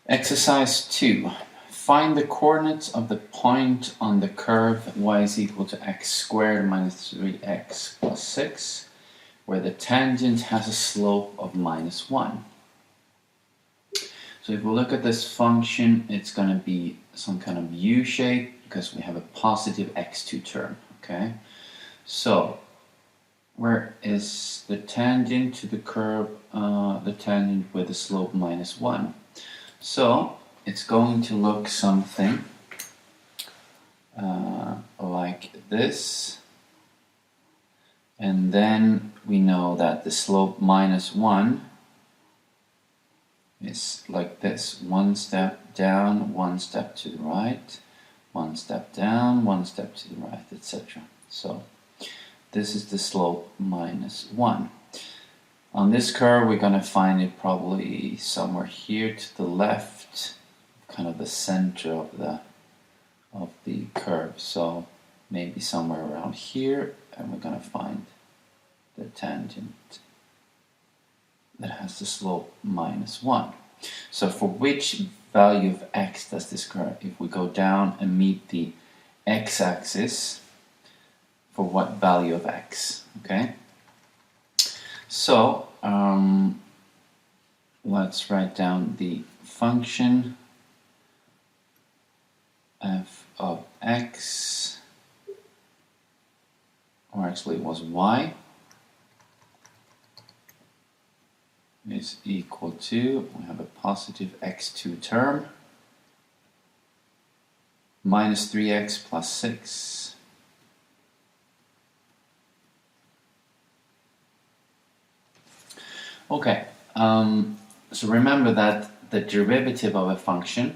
Exercise 2. Find the coordinates of the point on the curve y is equal to x squared minus 3x plus 6, where the tangent has a slope of minus 1. So if we look at this function, it's going to be some kind of U shape because we have a positive x2 term. Okay, so where is the tangent to the curve, the tangent with the slope minus 1? So it's going to look something like this, and then we know that the slope minus 1 is like this: one step down, one step to the right, one step down, one step to the right, etc. So this is the slope minus 1. On this curve, we're going to find it probably somewhere here to the left, kind of the center of the curve. So maybe somewhere around here, and we're going to find the tangent that has the slope minus 1. So for which value of x does this curve? If we go down and meet the x-axis, for what value of x? Okay. So let's write down the function f of x, or actually it was y, is equal to, we have a positive x2 term, minus 3x plus 6. Okay, so remember that the derivative of a function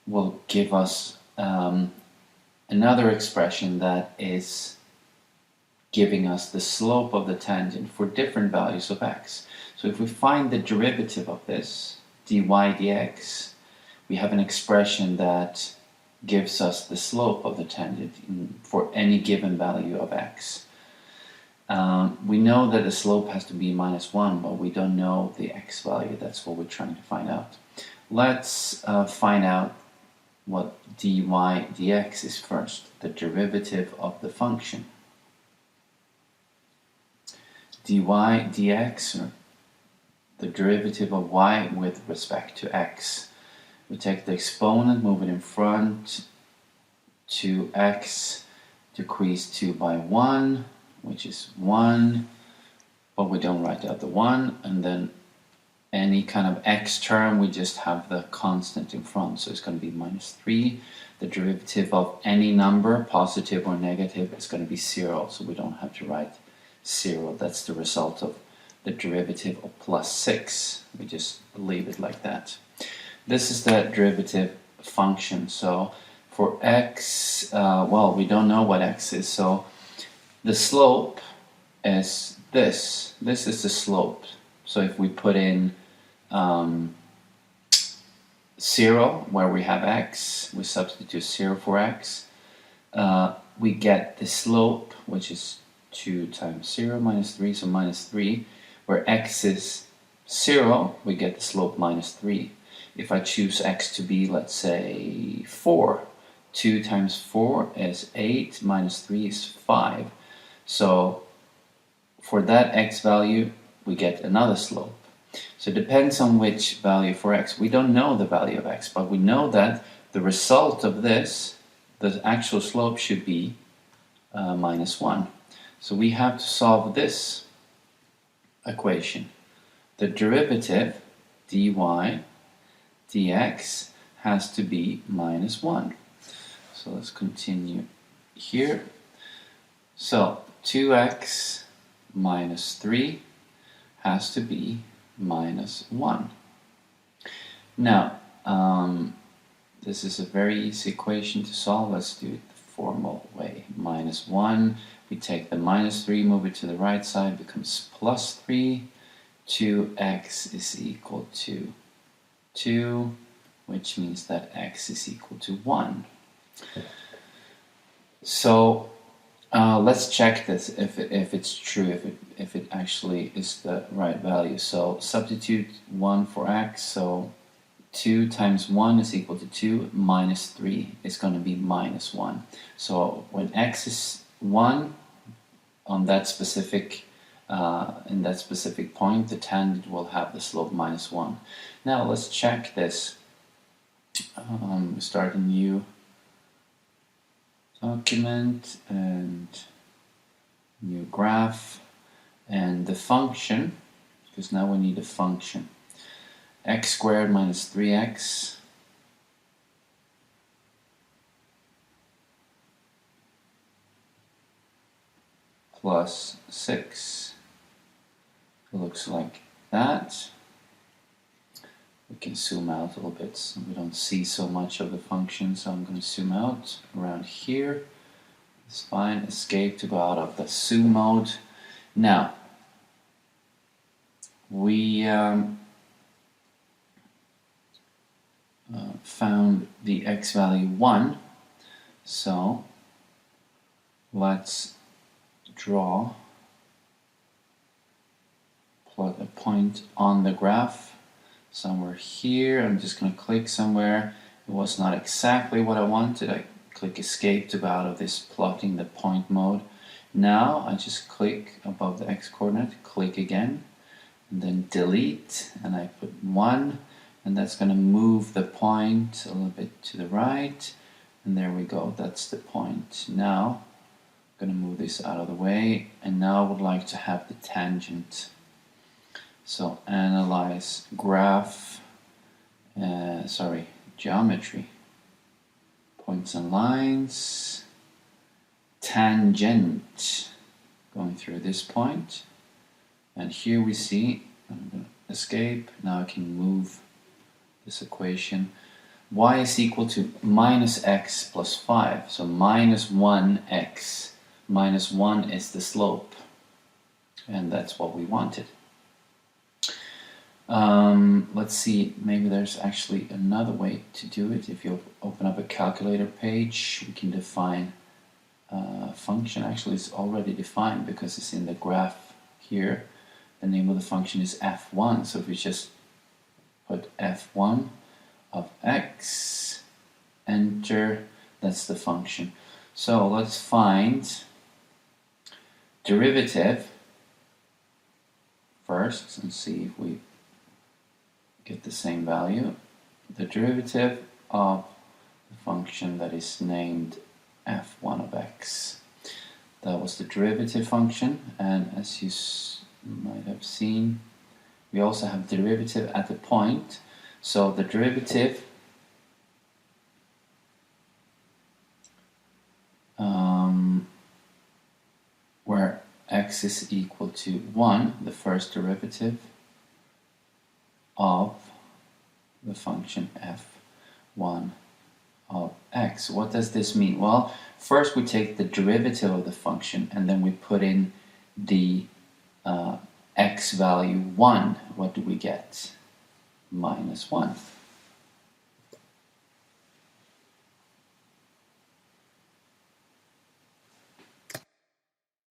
will give us another expression that is giving us the slope of the tangent for different values of x. So if we find the derivative of this, dy dx, we have an expression that gives us the slope of the tangent for any given value of x. We know that the slope has to be minus 1, but we don't know the x value. That's what we're trying to find out. Let's find out what dy dx is first, the derivative of the function. Dy dx, or the derivative of y with respect to x. We take the exponent, move it in front, 2x, decrease 2 by 1, which is 1, but we don't write out the 1, and then any kind of x term, we just have the constant in front, so it's going to be minus 3. The derivative of any number, positive or negative, is going to be 0, so we don't have to write 0. That's the result of the derivative of plus 6. We just leave it like that. This is the derivative function. So for x, well, we don't know what x is, so the slope is this. This is the slope. So if we put in 0 where we have x, we substitute 0 for x, we get the slope, which is 2 times 0 minus 3, so minus 3. Where x is 0, we get the slope minus 3. If I choose x to be, let's say, 4, 2 times 4 is 8, minus 3 is 5. So for that x value, we get another slope. So it depends on which value for x. We don't know the value of x, but we know that the result of this, the actual slope, should be minus 1. So we have to solve this equation. The derivative dy dx has to be minus 1. So let's continue here. So 2x minus 3 has to be minus 1. Now, this is a very easy equation to solve. Let's do it the formal way. Minus 1, we take the minus 3, move it to the right side, becomes plus 3. 2x is equal to 2, which means that x is equal to 1. So let's check this if it's true, if it actually is the right value. So substitute 1 for x, so 2 times 1 is equal to 2, minus 3 is going to be minus 1. So when x is 1 on that specific in that specific point, the tangent will have the slope minus 1. Now let's check this. Start a new document and new graph, and the function, because now we need a function. X squared minus 3x plus 6. It looks like that. We can zoom out a little bit so we don't see so much of the function, so I'm going to zoom out around here. It's fine. Escape to go out of the zoom mode. Now we found the x value 1, so let's plot a point on the graph somewhere here. I'm just going to click somewhere. It was not exactly what I wanted. I click escape to go out of this plotting the point mode. Now I just click above the x coordinate, click again, and then delete, and I put 1, and that's going to move the point a little bit to the right, and there we go, that's the point. Now I'm going to move this out of the way, and now I would like to have the tangent. So analyze graph, geometry, points and lines, tangent, going through this point, and here we see, I'm going to escape, now I can move this equation. Y is equal to minus x plus 5, so minus 1x, minus 1 is the slope, and that's what we wanted. Let's see, maybe there's actually another way to do it. If you open up a calculator page, we can define a function. Actually, it's already defined because it's in the graph here. The name of the function is f1, so if we just put f1 of x, enter, that's the function. So let's find derivative first and see if we get the same value. The derivative of the function that is named f1 of x. That was the derivative function, and as you might have seen, we also have derivative at the point. So the derivative where x is equal to 1, the first derivative of the function f1 of x. What does this mean? Well, first we take the derivative of the function and then we put in the x value 1. What do we get? Minus 1.